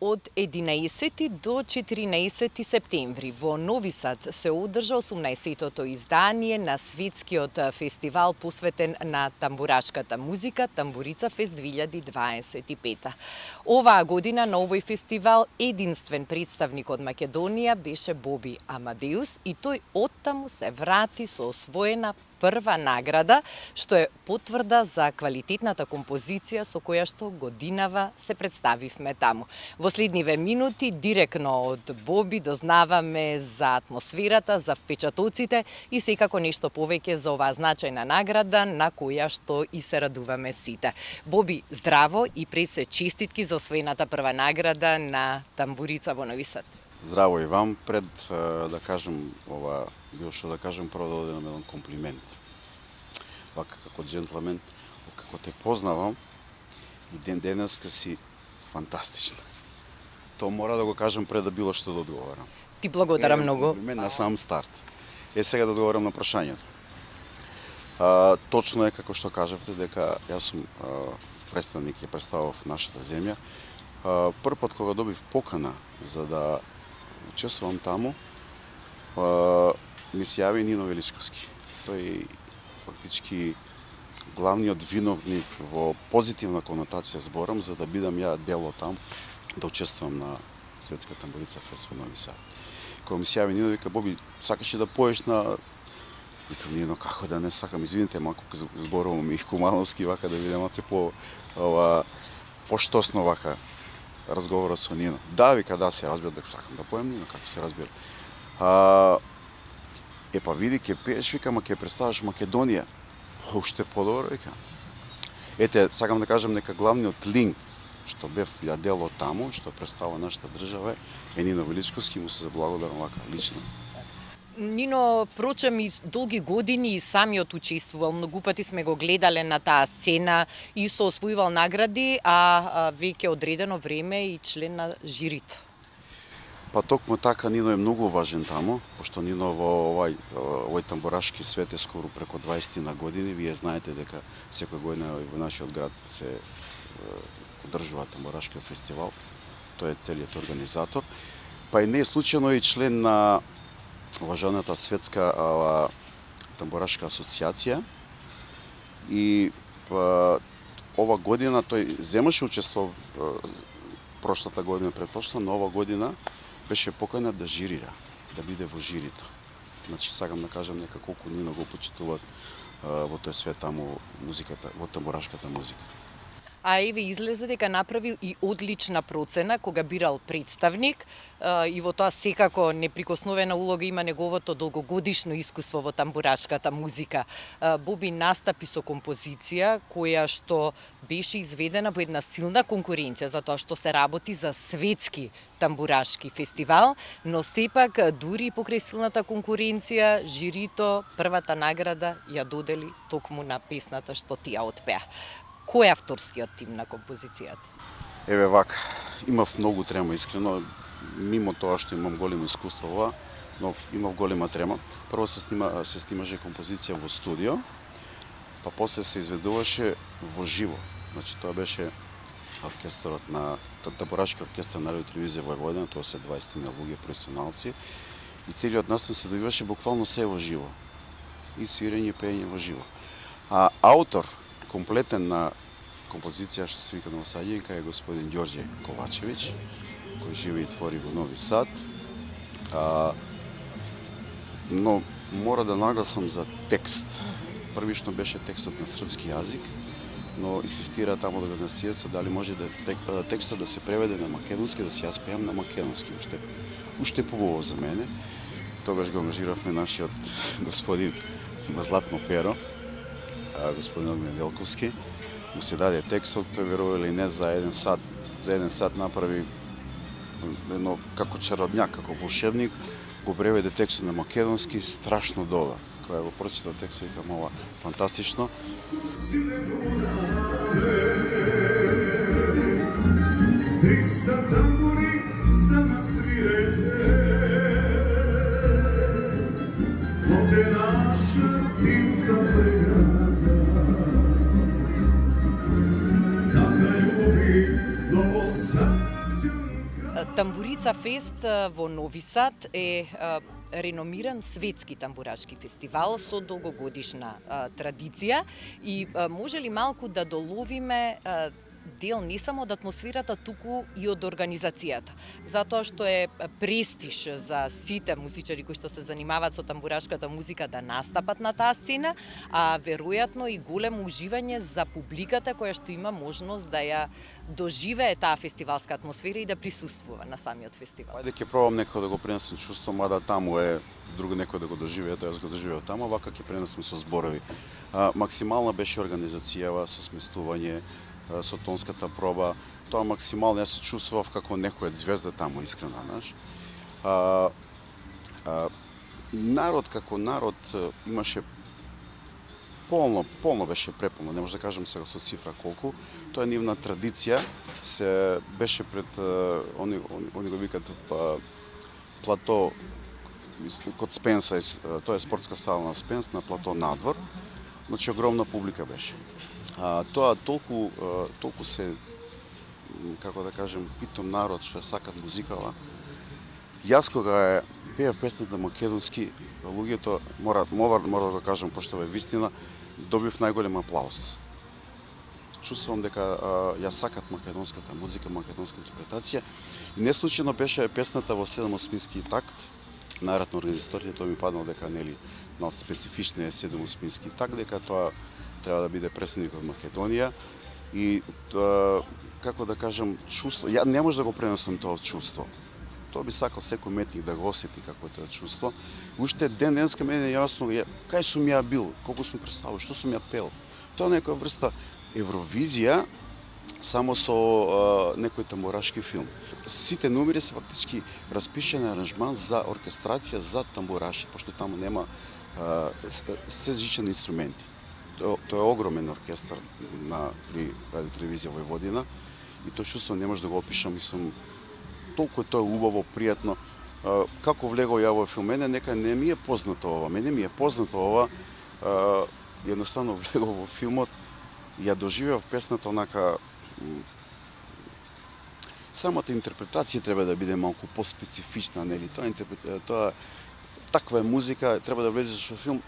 Од 11 до 14 септември во Нови Сад се одржа 18-тото издание на светскиот фестивал посветен на тамбурашката музика Тамбурица Фест 2025. Оваа година на овој фестивал единствен представник од Македонија беше Боби Амадеус и тој оттаму се врати со освоена прва награда, што е потврда за квалитетната композиција со која што годинава се представивме таму. Во следниве минути, директно од Боби, дознаваме за атмосферата, за впечатоците и секако нешто повеќе за оваа значајна награда на која што и се радуваме сите. Боби, здраво и пред се честитки за освоената прва награда на Тамбурица во Нови Сад. Здраво и вам, пред да кажем ова, било што да кажем, прво да одам еден комплимент. Вака како джентлмен, како те познавам, и денеска си фантастична. Тоа мора да го кажем пред да било што да одговорам. Ти благодарам многу. Комплимент на сам старт. Сега да одговорам на прашањето. Точно е како што кажавте дека јас сум представник ја представав нашата земја. Прв пат кога добив покана за да учествувам таму, ми се јави Нино Величковски. Тој фактички главниот виновник во позитивна конотација зборам за да бидам ја дел од таму, да учествувам на Светска тамбурица фест во Нови Сад. Кога ми се јави Нино, вика: Боби, сакаш ли да поеш на... Викам: Нино, како да не сакам, извините, малку зборувам и кумановски, вака да видам се поштосно вака разговорот со Нино. Да, вика, да, се разбира, дека сакам да поем, Нино, како се разбира. Па види, ке пееш, вика, ма ке представаш Македонија. Уште подобро, вика. Ете, сакам да кажам дека главниот линк што бев ја дел од таму, што представува нашата држава, е Нино Величковски, му се заблагодарам вака лично. Нино, прочем, и долги години и самиот учествувал, многу пати сме го гледале на таа сцена, исто освојувал награди, а веќе одредено време и член на жирито. Па токму така, Нино е многу важен таму, пошто Нино во овој тамбурашки свет е скоро преку 20 на години. Вие знаете дека секоја година во нашиот град се одржува тамбурашкиот фестивал. Тој е целиот организатор. Па и не е случајно и член на уважаната светска тамбурашка асоциација. И ова година тој земаше учество прошлата година, претпрошла, но ова година беше поканет да жирира, да биде во жирито. Значи, сакам да кажам дека колку Нино го почитуваат во тој свет таму музиката, во тамбурашката музика. А еве излезе дека направил и одлична процена кога бирал представник и во тоа секако неприкосновена улога има неговото долгогодишно искуство во тамбурашката музика. Боби настапи со композиција која што беше изведена во една силна конкуренција затоа што се работи за светски тамбурашки фестивал, но сепак дури покрај силната конкуренција жирито првата награда ја додели токму на песната што ти ја отпеа. Кој е авторскиот тим на композицијата? Еве вака, имав многу трема искрено, мимо тоа што имам големо искуство ова, но имав голема трема. Прво се снимаше композиција во студио, па после се изведуваше во живо. Значи тоа беше оркестарот на тамбурашки оркестар на Радио телевизија Војводина, тоа се 20 на луѓе професионалци, и целиот настан се добиваше буквално се во живо. И свирење и пеење во живо. А автор комплетен на композиција што се вика Новосаѓенка е господин Ѓорѓе Ковачевиќ, кој живе и твори во Нови Сад. Но мора да нагласам за текст. Првично беше текстот на српски јазик, но инсистира таму да го насијаца дали може да текстот да се преведе на македонски, да се јас пеам на македонски, уште побово за мене. Тогаш го ангажиравме нашиот господин има златно перо, господин Огнен Велковски, му се даде текстот, тој верува или не, за еден сат направи едно како чаробњак, како волшебник, го преведе текстот на македонски страшно добро. Кога го прочитав текстот, викам: ова фантастично. Тамбурица Фест во Нови Сад е реномиран светски тамбурашки фестивал со долгогодишна традиција и може ли малку да доловиме дел не само од атмосферата, туку и од организацијата, затоа што е престиж за сите музичари кои што се занимаваат со тамбурашката музика да настапат на таа сцена, а веројатно и големо уживање за публиката која што има можност да ја доживее таа фестивалска атмосфера и да присуствува на самиот фестивал. Ајде ќе пробам некој да го пренесам чувство, мада таму е друго некој да го доживее, тоа јас го доживеав таму, вака ќе пренесам со зборови. Максимална беше организацијава со сместување, со тонската проба, тоа максимално јас се чувствував како некоја звезда таму, искрено, знаеш. Народ како народ имаше полно беше преполно, не може да кажам сега со цифра колку, тоа е нивна традиција, се беше пред, они го викат плато, код Спенса, тоа е спортска сала на Спенс, на плато надвор, значи огромна публика беше. Тоа толку се, како да кажем, питом народ што ја сакат музикава. Јас кога пеев песната македонски, луѓето мора да го кажам пошто е вистина, добив најголем аплауз. Чувствувам дека ја сакат македонската музика, македонска интерпретација. И не случајно беше песната во 7/8 такт. Најверојатно организаторите тоа ми паднало дека нели на специфичен е 7/8 такт, дека тоа треба да биде претседник од Македонија и како да кажам чувство, ја не може да го пренесам тоа чувство. Тоа би сакал секој уметник да го осети како е тоа чувство. Уште денеска мене е јасно кај сум ја бил, колку сум представувал, што сум ја пел. Тоа е некоја врста Евровизија само со некој тамбурашки филм. Сите номери се фактички распишен аранжман за оркестрација за тамбураши, пошто таму нема се зичени инструменти. Тоа е огромен оркестар при Радио Телевизија Војводина и тоа чувство не може да го опишам, мислам, толку е тоа убаво, пријатно. Како влегол ја во филм, мене нека не ми е познато ова, едноставно влегол во филмот, ја доживеав песната онака, самата интерпретација треба да биде малку поспецифична, нели, тоа таква е музика, треба да влезеш во филм,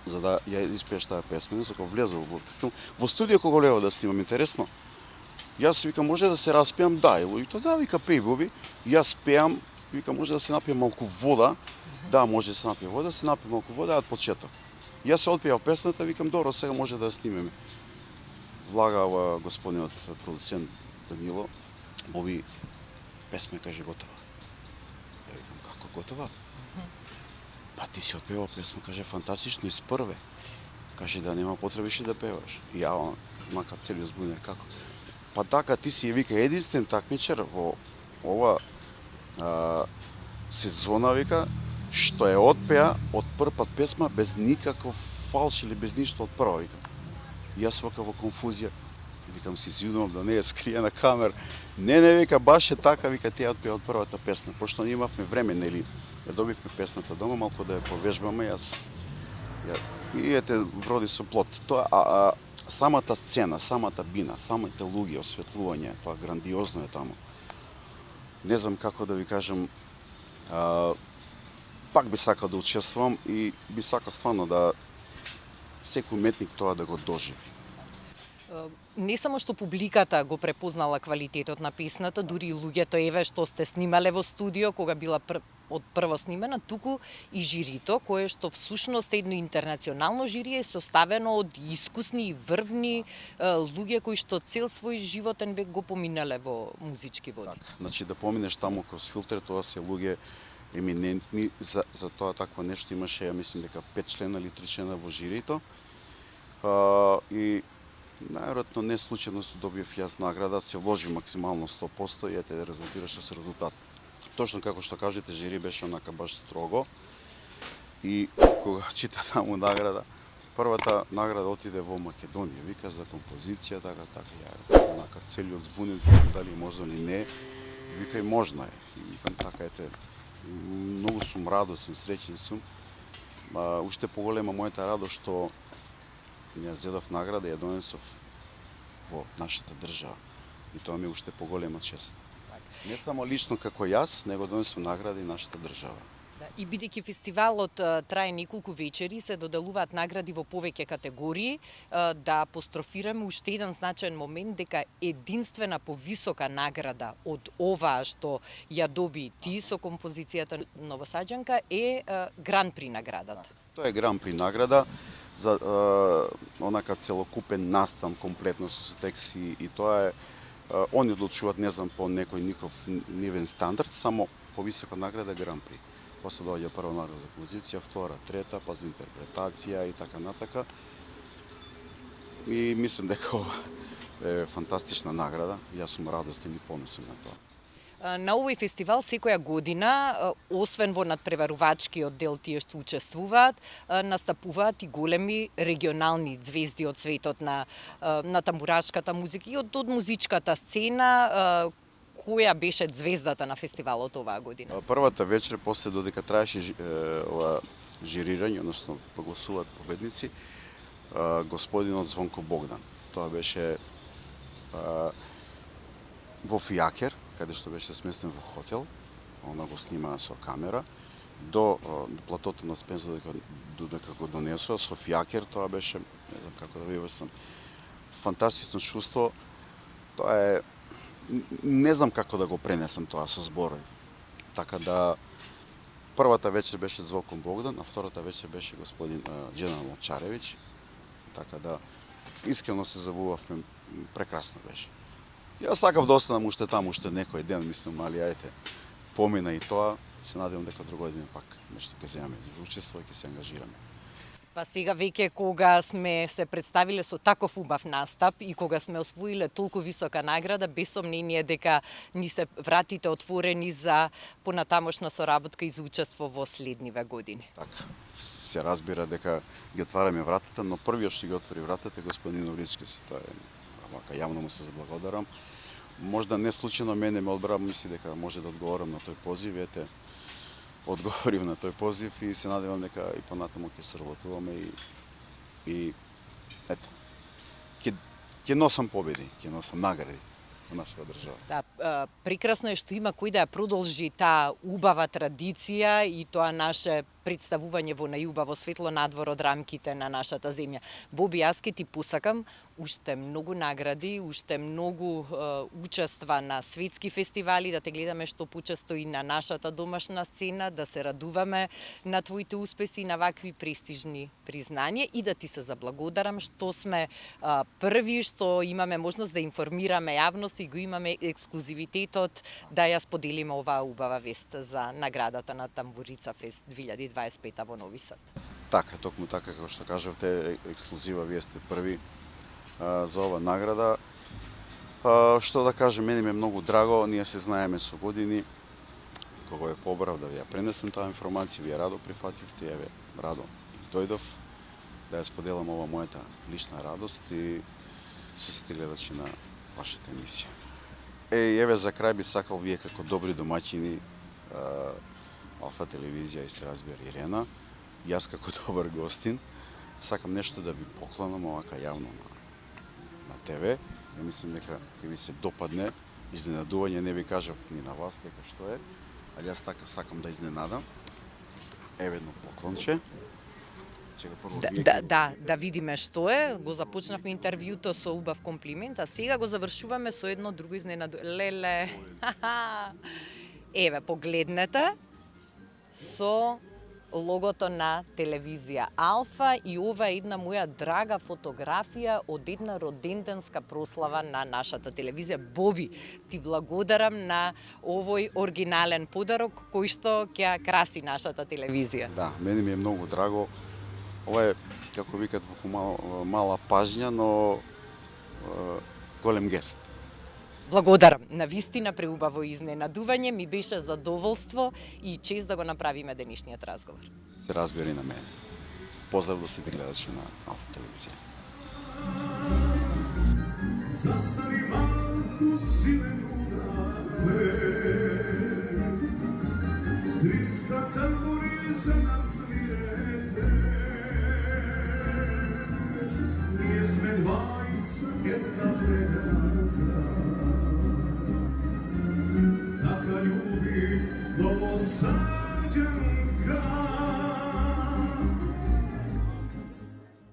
за да ја испееш таа песма. Кога влезов во филм, во студио кога лево да снимам, интересно, јас викам може да се распеам, да, и луѓето да, вика пеј Боби, јас пеам, вика може да се напие малку вода, да, може да се напие вода, се напие малку вода, од почеток. Јас се отпеав песната, викам добро, сега може да ја снимеме. Влагава господинот продуцент Данило, Боби, песма каже готова. Ја викам како готова? Па ти си отпевал песма, каже фантастично, испрве. Каже да нема потреба више да певаш. И ја мака целиот збунен како. Па така ти си вика единствен такмичар во ова сезона, вика, што е отпеа од прв пат песма без никаков фалш или без ништо од прва, вика. Јас вака во конфузија, викам си извинувам да не е скрие на камера. Не, вика, баш е така, вика, тие отпеа од првата песна, пошто ние имавме време, нели, ја добивме песната дома, малку да ја повежбаме, и ете вроди со плод. Тоа, самата сцена, самата бина, самите луѓе, осветлување, тоа грандиозно е таму. Не знам како да ви кажам, пак би сакал да учествувам и би сакал стварно да секој уметник тоа да го доживи. Не само што публиката го препознала квалитетот на песната, дури и луѓето еве што сте снимале во студио кога била од прво снимена, туку и жирито, кое што всушност е едно интернационално жири е составено од искусни и врвни луѓе кои што цел свој животен век го поминале во музички води. Так, значи да поминеш таму кроз филтер, тоа се луѓе еминентни, за тоа такво нешто имаше, ја мислам дека 5 члена или 3 члена во жирито. И најверојатно не случајно се добив јас награда, се вложи максимално 100% и ете резултираше со резултат. Точно како што кажете, жири беше онака баш строго и кога чита само награда, првата награда отиде во Македонија, вика за композиција, така, ја онака целиот збунен, дали можно или не, вика и можно е. И викам така, ете, многу сум радосен, среќен сум. Уште поголема мојата радост што ја зедов награда и ја донесов во нашата држава. И тоа ми е уште поголема чест. Не само лично како јас, него донесува награди и нашата држава. И бидејќи фестивалот трае неколку вечери, се доделуваат награди во повеќе категории, да апострофираме уште еден значаен момент дека единствена повисока награда од оваа што ја доби ти со композицијата Новосаѓанка е Гран При наградата. Тоа е Гран При награда за онака целокупен настан комплетно со текси и тоа е они одлучуваат, не знам по некој ников нивен стандард, само повисока награда Гран При. После доаѓа прва награда за композиција, втора, трета, па за интерпретација и така натака. И мислам дека ова е фантастична награда. Јас сум радостен и понесен на тоа. На овој фестивал секоја година, освен во надпреварувачкиот дел тие што учествуваат, настапуваат и големи регионални звезди од светот на тамбурашката музика и од музичката сцена. Која беше звездата на фестивалот оваа година? Првата вечер, после додека траеше ова жирирање, односно прогласуваат победници, господинот Звонко Богдан. Тоа беше во Фијакер, каде што беше сместен во хотел, она го снима со камера, до платото на Спензо додека го донесува со Фијакер, тоа беше, не знам како да ви обяснам, фантастично чувство. Тоа е, не знам како да го пренесам тоа со зборови. Така да, првата вечер беше Звонко Богдан, а втората вечер беше господин Дженал Молчаревич. Така да, искрено се забувавме, прекрасно беше. Јас сакав да останам уште таму, уште некој ден, мислам, али ајте, помина и тоа, се надевам дека друга година пак нешто ќе земаме учество и ќе се ангажираме. Па сега веќе кога сме се представиле со таков убав настап и кога сме освоиле толку висока награда, без сомнение дека ни се вратите отворени за понатамошна соработка и за учество во следниве години. Така, се разбира дека ги отвараме вратата, но првиот што ги отвори вратата е господин Орички, тоа е, вака јавно му се заблагодарам. Можда не случајно мене ме одбра, мисли дека може да одговорам на тој позив, ете, одговорив на тој позив и се надевам дека и понатаму ќе соработуваме и ете, ќе носам победи, ќе носам награди во нашата држава. Да, прекрасно е што има кој да ја продолжи таа убава традиција и тоа наше представување во најубаво светло надвор од рамките на нашата земја. Боби, јас ке ти посакам уште многу награди, уште многу учества на светски фестивали, да те гледаме што почесто и на нашата домашна сцена, да се радуваме на твоите успеси и на вакви престижни признања и да ти се заблагодарам што сме први, што имаме можност да информираме јавност и го имаме ексклузивитетот да ја споделиме оваа убава вест за наградата на Тамбурица Фест 2025 во Нови Сад. Така, токму така како што кажавте, ексклузива, вие сте први за ова награда. Што да кажем, мене ми е многу драго, ние се знаеме со години. Кога е побрав да ви ја пренесем таа информација, вие радо прифативте, еве, радо дојдов да ја споделам ова мојата лична радост и со сите гледачи на вашата емисија. Еве за крај би сакал вие како добри домаќини Алфа телевизија и се разбира Ирена, јас како добар гостин, сакам нешто да ви поклонам овака јавно на ТВ. Ја мислам дека ќе ви се допадне, изненадување не ви кажав ни на вас дека што е, али јас така сакам да изненадам. Еве едно поклонче. Да видиме што е. Го започнавме интервјуто со убав комплимент, а сега го завршуваме со едно друго изненадување. Леле. Еве, погледнете со логото на телевизија Алфа и ова е една моја драга фотографија од една роденденска прослава на нашата телевизија. Боби, ти благодарам на овој оригинален подарок кој што ќе краси нашата телевизија. Да, мене ми е многу драго. Ова е, како викат, мала пажња, но голем гест. Благодарам. На вистина преубаво изненадување, ми беше задоволство и чест да го направиме денешниот разговор. Се разбира и на мене. Поздрав до сите гледачи на Алфа телевизија. Застани малку синеруна ле, 300 тамбури се насвирете, ние сме 20 една преграда. Но посаѓам